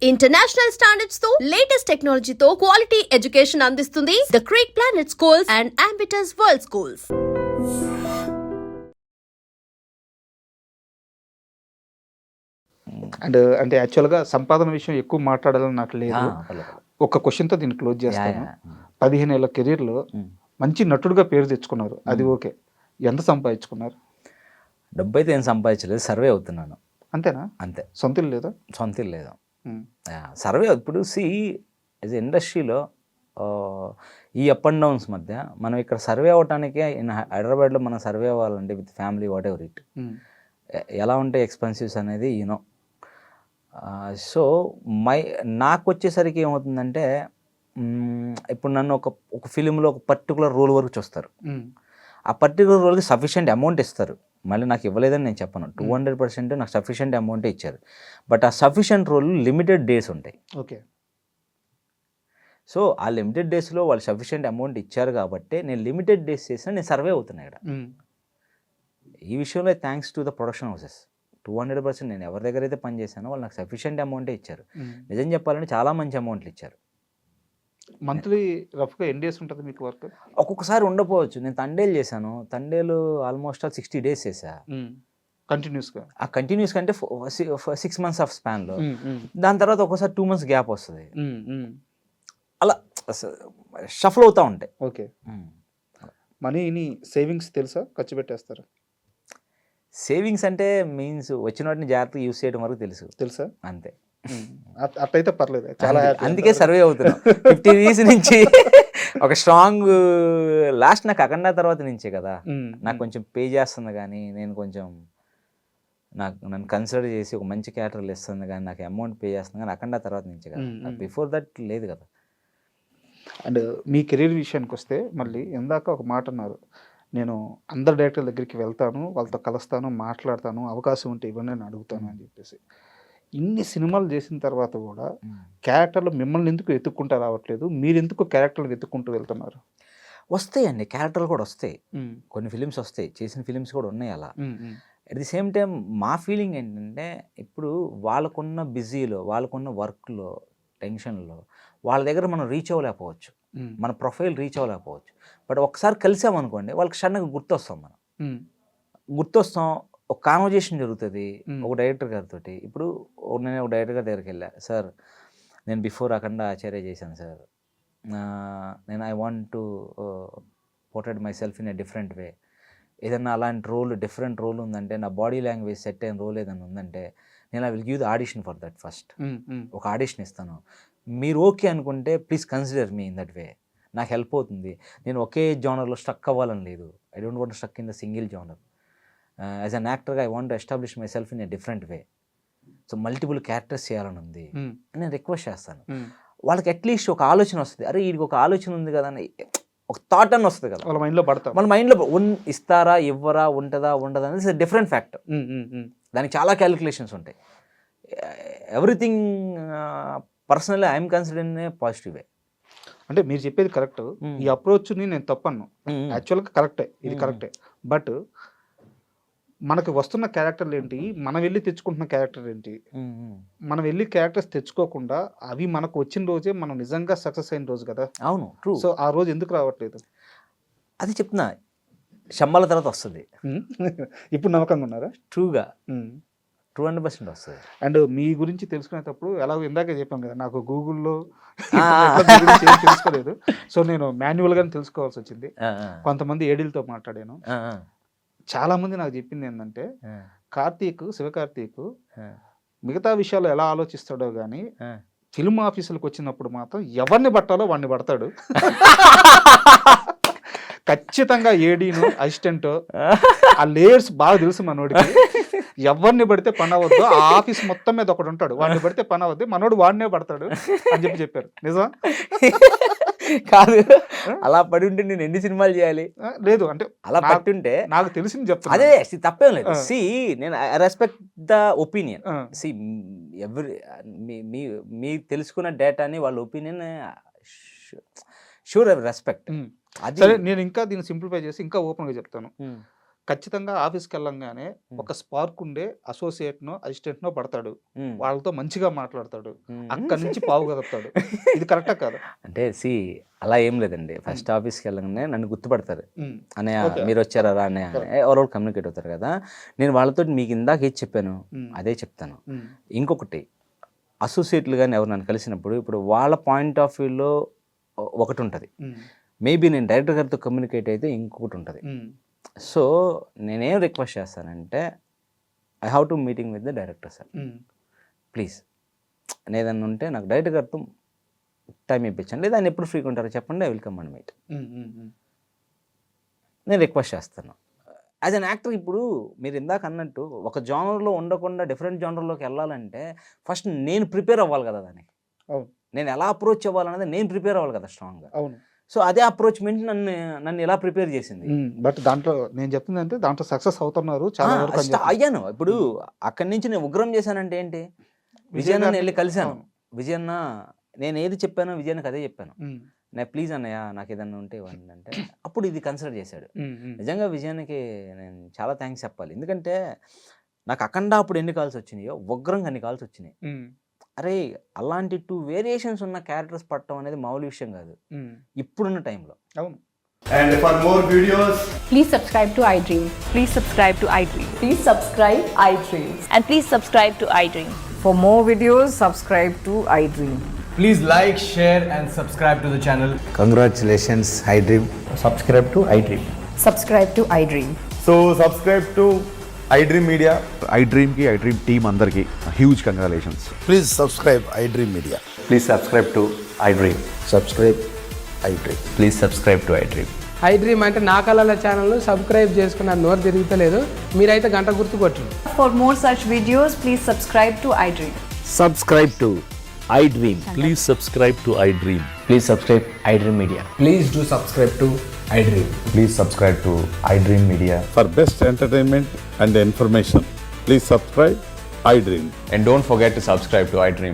International standards తో latest టెక్నాలజీతో quality education అందిస్తుంది the creek planet schools and Ambitus world schools. అంటే యాక్చువల్గా సంపాదన విషయం ఎక్కువ మాట్లాడాలని నాకు లేదు. ఒక క్వశ్చన్తో దీన్ని క్లోజ్ చేస్తాను. 15 ఏళ్ళ కెరీర్లో మంచి నటుడుగా పేరు తెచ్చుకున్నారు, అది ఓకే. ఎంత సంపాదించుకున్నారు? డబ్బు అయితే ఏం సంపాదించలేదు, సర్వే అవుతున్నాను అంతేనా? అంతే. సొంత ఇల్లు లేదా? సొంత ఇల్లు లేదు. సర్వే ఇప్పుడు యాజ్ ఇండస్ట్రీలో ఈ అప్ అండ్ డౌన్స్ మధ్య మనం ఇక్కడ సర్వే అవ్వటానికే హైదరాబాద్లో మనం సర్వే అవ్వాలంటే with family what ever it ఎలా ఉంటాయి ఎక్స్పెన్సివ్స్ అనేది యూనో. సో నాకు వచ్చేసరికి ఏమవుతుందంటే ఇప్పుడు నన్ను ఒక ఫిలింలో ఒక పర్టికులర్ రోల్ వరకు చూస్తారు. ఆ పర్టికులర్ రోల్కి సఫిషియెంట్ అమౌంట్ ఇస్తారు. మళ్ళీ నాకు ఇవ్వలేదని నేను చెప్పను, 200% నాకు సఫిషియెంట్ అమౌంటే ఇచ్చారు. బట్ ఆ సఫిషియెంట్ రోల్ లిమిటెడ్ డేస్ ఉంటాయి. ఓకే. సో ఆ లిమిటెడ్ డేస్లో వాళ్ళు సఫిషియెంట్ అమౌంట్ ఇచ్చారు కాబట్టి నేను లిమిటెడ్ డేస్ చేసిన నేను సర్వే అవుతున్నా ఇక్కడ. ఈ విషయంలో thanks to the production houses 200% నేను ఎవరి దగ్గర అయితే పని చేశానో వాళ్ళు నాకు సఫిషియెంట్ అమౌంటే ఇచ్చారు. నిజం చెప్పాలంటే చాలా మంచి అమౌంట్లు ఇచ్చారు. మంత్లీ రఫ్గా ఎన్ని డేస్ ఉంటుంది మీకు వర్క్? ఒక్కొక్కసారి ఉండకపోవచ్చు. నేను తండేలు చేశాను, తండేలు ఆల్మోస్ట్ 60 డేస్ చేశా కంటిన్యూస్గా. ఆ కంటిన్యూస్ కంటే 6 months ఆఫ్ స్పాన్లో. దాని తర్వాత ఒక్కోసారి 2 months గ్యాప్ వస్తుంది. అలా షఫల్ అవుతూ ఉంటాయి. ఓకే. మనీని సేవింగ్స్ తెలుసా, ఖర్చు పెట్టేస్తారా? సేవింగ్స్ అంటే మీన్స్ వచ్చిన వాటిని జాగ్రత్తగా యూస్ చేయడం వరకు తెలుసా అంతే. అట్లయితే పర్లేదు, చాలా అందుకే సర్వే అవుతున్నాం 50 years నుంచి. ఒక స్ట్రాంగ్ లాస్ట్ నాకు అఖండ తర్వాత నుంచే కదా నాకు కొంచెం పే చేస్తుంది, కానీ నేను కొంచెం నన్ను కన్సిడర్ చేసి ఒక మంచి క్యారెక్టర్లు ఇస్తుంది, కానీ నాకు అమౌంట్ పే చేస్తుంది, కానీ అఖండ తర్వాత నుంచే కదా, బిఫోర్ దట్ లేదు కదా. అండ్ మీ కెరీర్ విషయానికి వస్తే మళ్ళీ ఇందాక ఒక మాట అన్నారు, నేను అందరు డైరెక్టర్ల దగ్గరికి వెళ్తాను, వాళ్ళతో కలుస్తాను, మాట్లాడతాను, అవకాశం ఉంటే ఇవన్నీ నేను అడుగుతాను అని చెప్పేసి. ఇన్ని సినిమాలు చేసిన తర్వాత కూడా క్యారెక్టర్లు మిమ్మల్ని ఎందుకు వెతుక్కుంటూ రావట్లేదు? మీరు ఎందుకు క్యారెక్టర్లు వెతుక్కుంటూ వెళ్తున్నారు? వస్తాయండి, క్యారెక్టర్లు కూడా వస్తాయి, కొన్ని ఫిలిమ్స్ వస్తాయి, చేసిన ఫిలిమ్స్ కూడా ఉన్నాయి అలా. అట్ ది సేమ్ టైం మా ఫీలింగ్ ఏంటంటే ఇప్పుడు వాళ్ళకున్న బిజీలో, వాళ్ళకున్న వర్క్లో, టెన్షన్లో వాళ్ళ దగ్గర మనం రీచ్ అవ్వలేకపోవచ్చు, మన ప్రొఫైల్ రీచ్ అవ్వలేకపోవచ్చు. బట్ ఒకసారి కలిసామనుకోండి వాళ్ళకి సడన్గా గుర్తొస్తాం, గుర్తొస్తాం, ఒక కాన్వర్జేషన్ జరుగుతుంది ఒక డైరెక్టర్ గారితో. ఇప్పుడు నేను ఒక డైరెక్టర్ గారి దగ్గరికి వెళ్ళా, సార్ నేను బిఫోర్ అఖండ ఆచార్య చేశాను సార్, నేను I want to portrait myself in a different way. ఏదన్నా అలాంటి రోల్, డిఫరెంట్ రోల్ ఉందంటే, నా బాడీ లాంగ్వేజ్ సెట్ అయిన రోల్ ఏదైనా ఉందంటే నేను I will give the audition for that first. ఒక ఆడిషన్ ఇస్తాను, మీరు ఓకే అనుకుంటే please consider me in that way. నాకు హెల్ప్ అవుతుంది. నేను ఒకే జానర్లో స్ట్రక్ అవ్వాలని లేదు, I don't want struck in the single genre. As an యాక్టర్గా I want to establish my self in a different way. So multiple characters చేయాలని ఉంది అని నేను రిక్వెస్ట్ చేస్తాను. వాళ్ళకి అట్లీస్ట్ ఒక ఆలోచన వస్తుంది, అరే వీడికి ఒక ఆలోచన ఉంది కదా అని ఒక థాట్ అని వస్తుంది కదా వాళ్ళ మైండ్లో పడతాం. వాళ్ళ మైండ్లో ఇస్తారా ఇవ్వరా, ఉంటుందా ఉండదా అనేది డిఫరెంట్ ఫ్యాక్టర్. దానికి చాలా క్యాలిక్యులేషన్స్ ఉంటాయి. Everything personally I'm consider in a positive way. అంటే మీరు చెప్పేది కరెక్ట్, ఈ అప్రోచ్ని నేను తప్పను, యాక్చువల్గా కరెక్టే, ఇది కరెక్టే. బట్ మనకి వస్తున్న క్యారెక్టర్లు ఏంటి, మనం వెళ్ళి తెచ్చుకుంటున్న క్యారెక్టర్ ఏంటి? మనం వెళ్ళి క్యారెక్టర్స్ తెచ్చుకోకుండా అవి మనకు వచ్చిన రోజే మనం నిజంగా సక్సెస్ అయిన రోజు కదా. అవును, ట్రూ. సో ఆ రోజు ఎందుకు రావట్లేదు? అది చెప్తున్నా, శంబాల తర్వాత వస్తుంది. ఇప్పుడు నమ్మకంగా ఉన్నారా? ట్రూగా 200% వస్తుంది. అండ్ మీ గురించి తెలుసుకునేటప్పుడు ఎలాగో ఇందాకే చెప్పాం కదా, నాకు గూగుల్లో తెలుసుకోలేదు, సో నేను మాన్యువల్గానే తెలుసుకోవాల్సి వచ్చింది. కొంతమంది ఏడీలతో మాట్లాడాను, చాలా మంది నాకు చెప్పింది ఏంటంటే శివకార్తీక్ మిగతా విషయాలు ఎలా ఆలోచిస్తాడో కానీ ఫిల్మ్ ఆఫీసులకు వచ్చినప్పుడు మాత్రం ఎవరిని పట్టాలో వాడిని పడతాడు. ఖచ్చితంగా ఏడీను అసిస్టెంట్ ఆ లేయర్స్ బాగా తెలుసు మనోడికి. ఎవరిని పడితే పని అవ్వద్దు, ఆ ఆఫీస్ మొత్తం మీద ఒకడు ఉంటాడు, వాడిని పడితే పని అవ్వద్దు, మనోడు వాడినే పడతాడు అని చెప్పారు. నిజం కాదు, అలా పడి ఉంటే నేను ఎన్ని సినిమాలు చేయాలి? లేదు అంటే అలా పట్టుంటే నాకు తెలిసింది చెప్తాను. అదే తప్పేం లేదు. సి నేను I respect the opinion. See మీ తెలుసుకున్న డేటాని వాళ్ళ ఒపీనియన్ షూర్ ఐ రెస్పెక్ట్. సరే, నేను ఇంకా దీన్ని సింప్లిఫై చేసి ఇంకా ఓపెన్గా చెప్తాను. ఖచ్చితంగా ఆఫీస్కి వెళ్ళంగానే ఒక స్పార్క్ ఉండే అసోసియేట్నో అసిస్టెంట్నో పడతాడు, ఉమ్. వాళ్ళతో మంచిగా మాట్లాడతాడు, ఉమ్. అక్కడి నుంచి పావు కదుపుతాడు. ఇది కరెక్టా కాదు? అంటే అలా ఏం లేదండి. ఫస్ట్ ఆఫీస్కి వెళ్ళగానే నన్ను గుర్తుపడతారు, అన్నయ్య Okay. మీరు వచ్చారా అన్నయ్య అని. ఎవరెవరు కమ్యూనికేట్ అవుతారు కదా. నేను వాళ్ళతో మీకు ఇందాక ఏది చెప్పాను అదే చెప్తాను. ఇంకొకటి, అసోసియేట్లు కానీ ఎవరు నన్ను కలిసినప్పుడు ఇప్పుడు వాళ్ళ పాయింట్ ఆఫ్ వ్యూలో ఒకటి ఉంటుంది, మేబీ నేను డైరెక్టర్ గారితో కమ్యూనికేట్ అయితే ఇంకొకటి ఉంటుంది. సో నేనేం రిక్వెస్ట్ చేస్తానంటే I have to meeting with the director sir, please ఏదన్నా ఉంటే నాకు డైరెక్టర్ గారితో టైం ఇప్పించండి, లేదా ఆయన ఎప్పుడు ఫ్రీగా ఉంటారో చెప్పండి, I will come and meet. నేను రిక్వెస్ట్ చేస్తాను యాజ్ అన్ యాక్టర్. ఇప్పుడు మీరు ఇందాక అన్నట్టు ఒక జానర్లో ఉండకుండా డిఫరెంట్ జానర్లోకి వెళ్ళాలంటే ఫస్ట్ నేను ప్రిపేర్ అవ్వాలి కదా దానికి. అవును. నేను ఎలా అప్రోచ్ అవ్వాలనేది నేను ప్రిపేర్ అవ్వాలి కదా స్ట్రాంగ్గా. అవును. సో అదే అప్రోచ్మెంట్ నన్ను ఎలా ప్రిపేర్ చేసింది. బట్ దాంట్లో నేను చెప్తుంది అంటే దాంట్లో సక్సెస్ అవుతున్నారు చాలా వరకు అని చెప్పి. అయ్యాను. ఇప్పుడు అక్కడి నుంచి నేను ఉగ్రం చేశానంటే ఏంటి, విజయన్న వెళ్ళి కలిశాను. విజయన్న నేను ఏది చెప్పానో విజయన్నకి అదే చెప్పాను. నేను ప్లీజ్ అన్నయ్య నాకు ఏదన్నా ఉంటే ఇవ్వండి అంటే అప్పుడు ఇది కన్సిడర్ చేశాడు. నిజంగా విజయానికి నేను చాలా థ్యాంక్స్ చెప్పాలి. ఎందుకంటే నాకు అఖండ అప్పుడు ఎన్ని కాల్స్ వచ్చినాయో ఉగ్రంగా అన్ని కాల్స్ వచ్చినాయి. అరే అలాంటి 2 వేరియేషన్స్ ఉన్న క్యారెక్టర్స్ పట్టడం అనేది మామూలు విషయం కాదు ఇప్పుడున్న టైంలో. అవును. And for more videos, Please subscribe to iDream. Please subscribe to iDream. Please subscribe iDream. And please subscribe to iDream. For more videos, subscribe to iDream. please like, share, and subscribe to the channel. Congratulations, iDream. Subscribe to iDream. Subscribe to iDream. So subscribe to iDream Media. iDream ki iDream team andarki huge congratulations. Please subscribe iDream Media. Please subscribe to iDream. Subscribe iDream. Please subscribe to iDream. iDream అంటే నా కళల channel subscribe చేసుకున్న నోరు తిరుగుతలేదు, మీరైతే గంట గుర్తు కొట్టండి. For more such videos, please subscribe to iDream. Subscribe to iDream. Please subscribe to iDream. Please subscribe iDream Media. Please do subscribe to iDream. Please subscribe to iDream Media. For best entertainment and information, please subscribe iDream. And don't forget to subscribe to iDream.